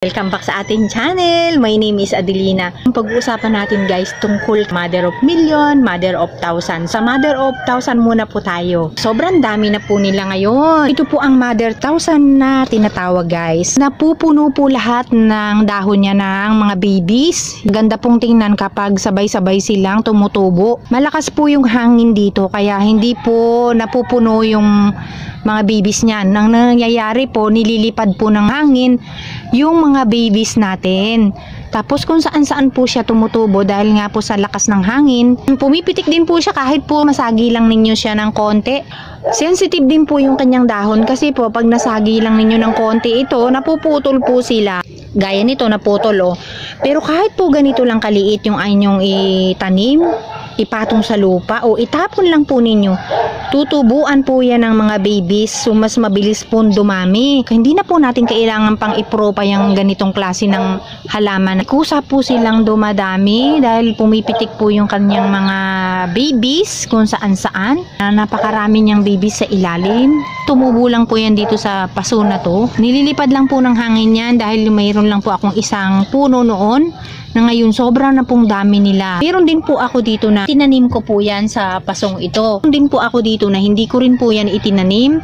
Welcome back sa ating channel. My name is Adelina. Pag-uusapan natin guys tungkol Mother of Million, Mother of Thousand. Sa Mother of Thousand muna po tayo. Sobrang dami na po nila ngayon. Ito po ang Mother Thousand na tinatawag guys. Napupuno po lahat ng dahon niya ng mga babies. Ganda pong tingnan kapag sabay-sabay silang tumutubo. Malakas po yung hangin dito kaya hindi po napupuno yung mga babies niyan. Nang nangyayari po, nililipad po ng hangin yung mga babies natin. Tapos kung saan-saan po siya tumutubo dahil nga po sa lakas ng hangin, pumipitik din po siya kahit po masagi lang ninyo siya ng konti. Sensitive din po yung kanyang dahon kasi po pag nasagi lang ninyo ng konti ito, napuputol po sila. Gaya nito, naputol oh. Pero kahit po ganito lang kaliit yung inyong itanim, ipatong sa lupa o itapon lang po ninyo, tutubuan po yan ng mga babies, so mas mabilis po dumami. Hindi na po natin kailangan pang ipro pa yung ganitong klase ng halaman. Kusa po silang dumadami dahil pumipitik po yung kanyang mga babies kung saan-saan. Napakarami niyang babies sa ilalim. Tumubo lang po yan dito sa paso na to. Nililipad lang po ng hangin yan dahil mayroon lang po akong isang puno noon na ngayon sobrang na pong dami nila. Meron din po ako dito na tinanim ko po yan sa pasong ito. Meron din po ako dito na hindi ko rin po yan itinanim.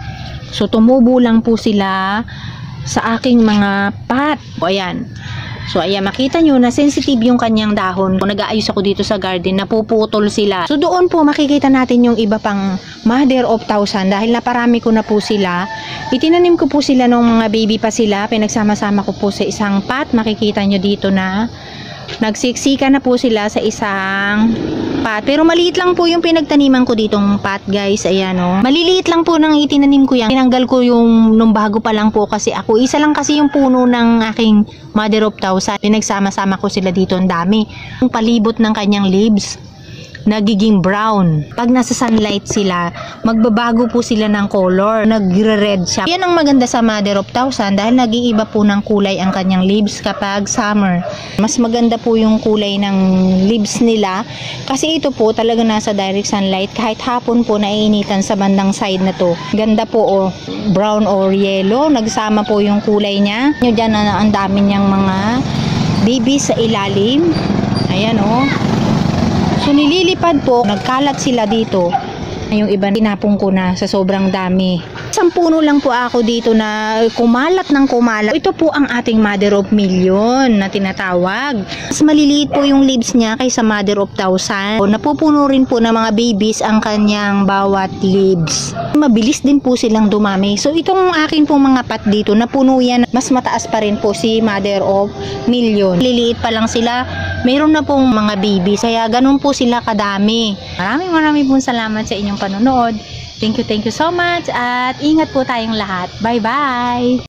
So tumubo lang po sila sa aking mga pot. O ayan. So ayan, makita nyo na sensitive yung kanyang dahon. Kung nag-aayos ako dito sa garden, napuputol sila. So doon po makikita natin yung iba pang Mother of Thousand dahil naparami ko na po sila. Itinanim ko po sila nung mga baby pa sila. Pinagsama-sama ko po sa isang pot. Makikita nyo dito na nagsiksika na po sila sa isang pot. Pero maliit lang po yung pinagtaniman ko ditong pot guys. Ayan o. Maliliit lang po nang itinanim ko yan. Tinanggal ko yung nung bago pa lang po kasi ako. Isa lang kasi yung puno ng aking Mother of Thousand. Pinagsama-sama ko sila dito. Ang dami. Yung palibot ng kanyang leaves nagiging brown. Pag nasa sunlight sila, magbabago po sila ng color. Nagre-red siya. Yan ang maganda sa Mother of Thousand dahil nag-iiba po ng kulay ang kanyang leaves kapag summer. Mas maganda po yung kulay ng leaves nila kasi ito po talaga nasa direct sunlight. Kahit hapon po naiinitan sa bandang side na to. Ganda po o brown or yellow. Nagsama po yung kulay niya. Nyo dyan na ang dami niyang mga babies sa ilalim. Ayan o. So nililipad po, nagkalat sila dito. Yung iba tinapong ko na sa sobrang dami. Isang puno lang po ako dito na kumalat ng kumalat. Ito po ang ating Mother of Million na tinatawag. Mas maliliit po yung leaves niya kaysa Mother of Thousand. Napupuno rin po ng mga babies ang kanyang bawat leaves. Mabilis din po silang dumami. So itong akin pong mga pot dito, napuno yan. Mas mataas pa rin po si Mother of Million. Liliit pa lang sila. Mayroon na pong mga babies. Kaya ganun po sila kadami. Maraming pong salamat sa inyong panonood. Thank you so much at ingat po tayong lahat. Bye-bye!